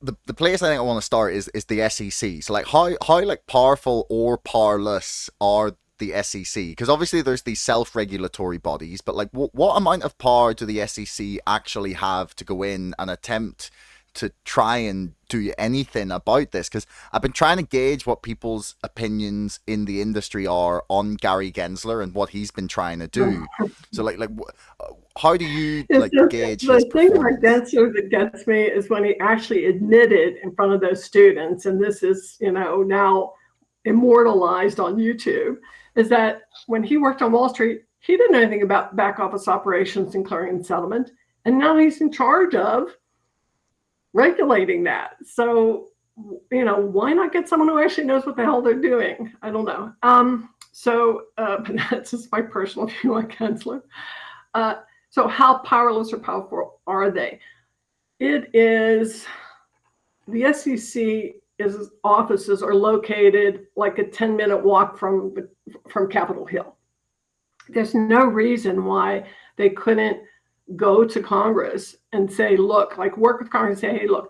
the place I think I want to start is the SEC. So like how like powerful or powerless are the SEC? Because obviously there's these self-regulatory bodies, but like what amount of power do the SEC actually have to go in and attempt to try and do anything about this? Because I've been trying to gauge what people's opinions in the industry are on Gary Gensler and what he's been trying to do. So how do you It's like just gauge his the thing about performance? Gensler that gets me is when he actually admitted in front of those students, and this is, now immortalized on YouTube, is that when he worked on Wall Street, he didn't know anything about back office operations and clearing and settlement. And now he's in charge of regulating that. So, why not get someone who actually knows what the hell they're doing? I don't know. But that's just my personal view on Gensler. So how powerless or powerful are they? It is the SEC is offices are located like a 10-minute walk from Capitol Hill. There's no reason why they couldn't go to Congress and say, look, like work with Congress and say, hey, look,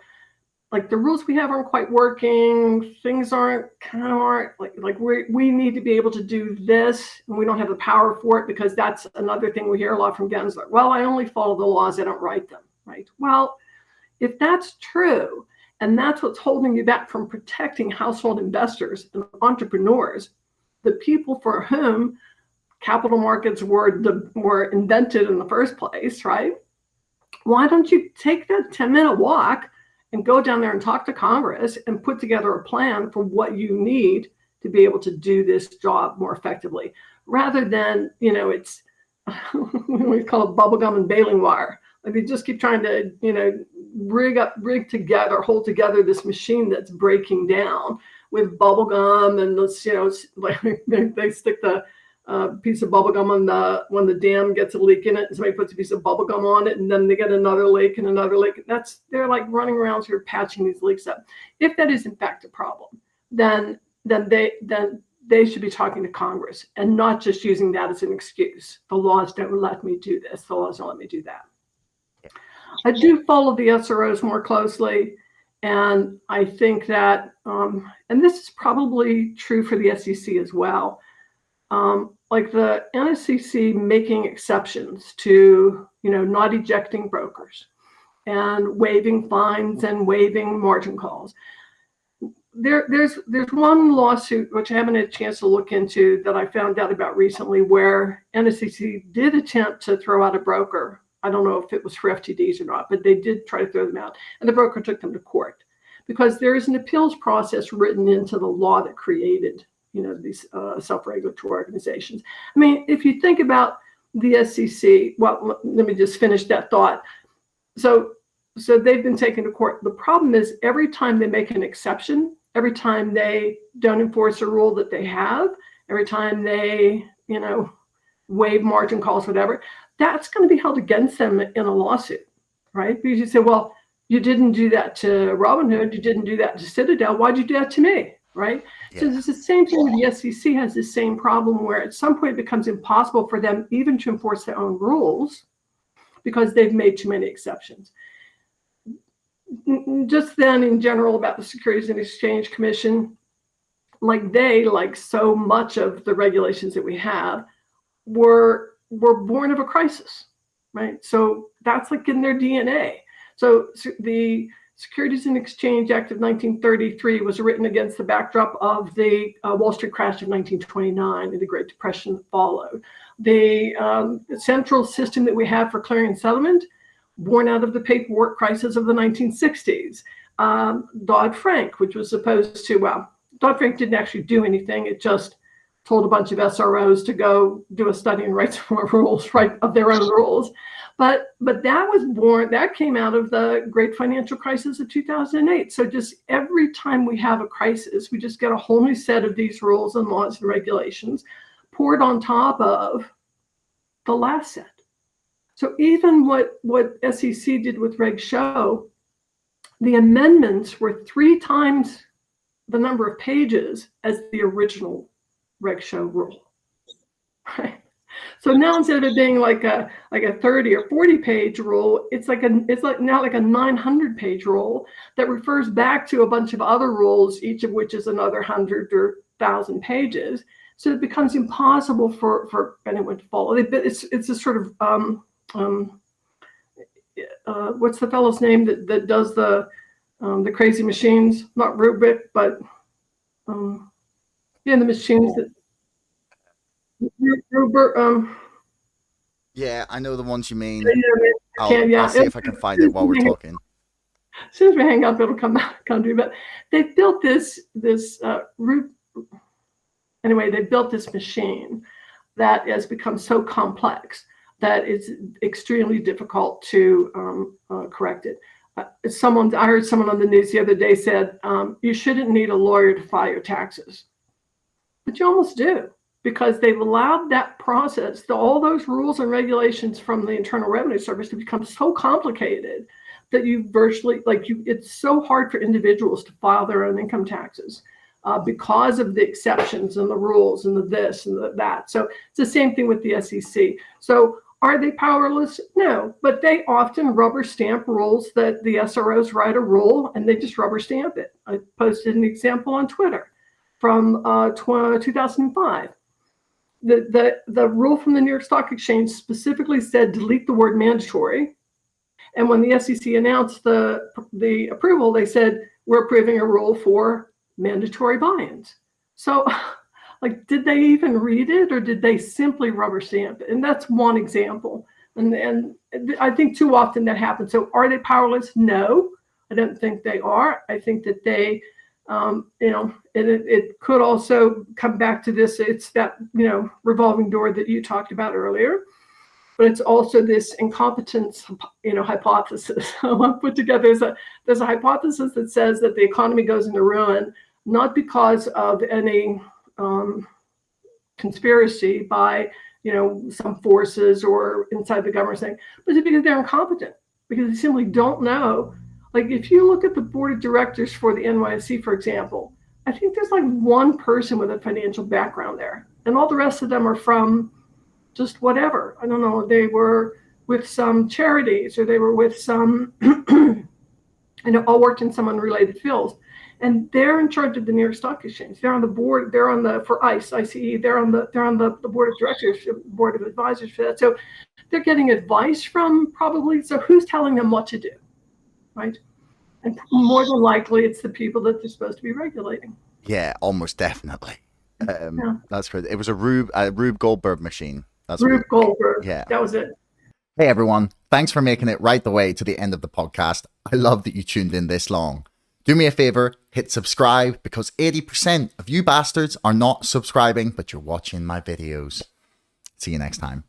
like the rules we have aren't quite working. Things aren't like we need to be able to do this, and we don't have the power for it because that's another thing we hear a lot from Gensler. Well, I only follow the laws; I don't write them. Right? Well, if that's true, and that's what's holding you back from protecting household investors and entrepreneurs, the people for whom capital markets were invented in the first place, right? Why don't you take that 10-minute walk and go down there and talk to Congress and put together a plan for what you need to be able to do this job more effectively, rather than, it's we call it bubblegum and baling wire. Like they just keep trying to, rig together, hold together this machine that's breaking down with bubblegum, and let's, like they stick the piece of bubble gum on when the dam gets a leak in it, and somebody puts a piece of bubble gum on it, and then they get another leak and another leak. They're like running around here patching these leaks up. If that is in fact a problem, then they should be talking to Congress and not just using that as an excuse. The laws don't let me do this. The laws don't let me do that. I do follow the SROs more closely, and I think that, and this is probably true for the SEC as well. Like the NSCC making exceptions to, not ejecting brokers and waiving fines and waiving margin calls. There's one lawsuit which I haven't had a chance to look into that I found out about recently, where NSCC did attempt to throw out a broker. I don't know if it was for FTDs or not, but they did try to throw them out, and the broker took them to court because there is an appeals process written into the law that created these self-regulatory organizations. I mean, if you think about the SEC, well, let me just finish that thought. So they've been taken to court. The problem is every time they make an exception, every time they don't enforce a rule that they have, every time they, waive margin calls, whatever, that's going to be held against them in a lawsuit, right? Because you say, well, you didn't do that to Robinhood, you didn't do that to Citadel, why'd you do that to me? Right? Yeah. So it's the same thing with the SEC has the same problem, where at some point it becomes impossible for them even to enforce their own rules because they've made too many exceptions. Just then in general about the Securities and Exchange Commission, like so much of the regulations that we have were born of a crisis, right? So that's like in their DNA. So the Securities and Exchange Act of 1933 was written against the backdrop of the Wall Street crash of 1929 and the Great Depression that followed. The central system that we have for clearing and settlement, born out of the paperwork crisis of the 1960s. Dodd-Frank, which was supposed to, well, Dodd-Frank didn't actually do anything. It just told a bunch of SROs to go do a study and write some more rules, right, of their own rules. But that came out of the great financial crisis of 2008. So just every time we have a crisis, we just get a whole new set of these rules and laws and regulations poured on top of the last set. So even what SEC did with Reg Show, the amendments were 3 times the number of pages as the original Reg Show rule. Right? So now instead of it being like a 30 or 40 page rule, it's like now like a 900-page rule that refers back to a bunch of other rules, each of which is another 100 or 1,000 pages. So it becomes impossible for anyone to follow. It's a sort of what's the fellow's name that does the crazy machines? Not Rubik, but the machines that Rubik. Yeah, I know the ones you mean. Yeah, I'll see if I can find it while we're talking. As soon as we hang up, it'll come to me. But they built this anyway. They built this machine that has become so complex that it's extremely difficult to correct it. I heard someone on the news the other day said, you shouldn't need a lawyer to file your taxes, but you almost do, because they've allowed that process, all those rules and regulations from the Internal Revenue Service to become so complicated that it's so hard for individuals to file their own income taxes because of the exceptions and the rules and the this and the that. So it's the same thing with the SEC. So are they powerless? No, but they often rubber stamp rules that the SROs write a rule and they just rubber stamp it. I posted an example on Twitter from 2005. The rule from the New York Stock Exchange specifically said delete the word mandatory. And when the SEC announced the approval, they said, we're approving a rule for mandatory buy-ins. So like, did they even read it, or did they simply rubber stamp it? And that's one example. And I think too often that happens. So are they powerless? No, I don't think they are. I think that they, it could also come back to this. It's that, revolving door that you talked about earlier. But it's also this incompetence, hypothesis. I put together there's a hypothesis that says that the economy goes into ruin, not because of any conspiracy by, some forces or inside the government saying, but it's because they're incompetent, because they simply don't know. Like, if you look at the board of directors for the NYSE, for example, I think there's like one person with a financial background there, and all the rest of them are from just whatever. I don't know. They were with some charities, or they were with some, all worked in some unrelated fields. And they're in charge of the New York Stock Exchange. They're on the board. They're on for ICE. They're on the board of directors, board of advisors for that. So they're getting advice from probably. So who's telling them what to do, right? And more than likely, it's the people that they're supposed to be regulating. Yeah, almost definitely. That's great. It was a Rube Goldberg machine. That's Rube Goldberg. Yeah, that was it. Hey everyone, thanks for making it right the way to the end of the podcast. I love that you tuned in this long. Do me a favor, hit subscribe, because 80% of you bastards are not subscribing, but you're watching my videos. See you next time.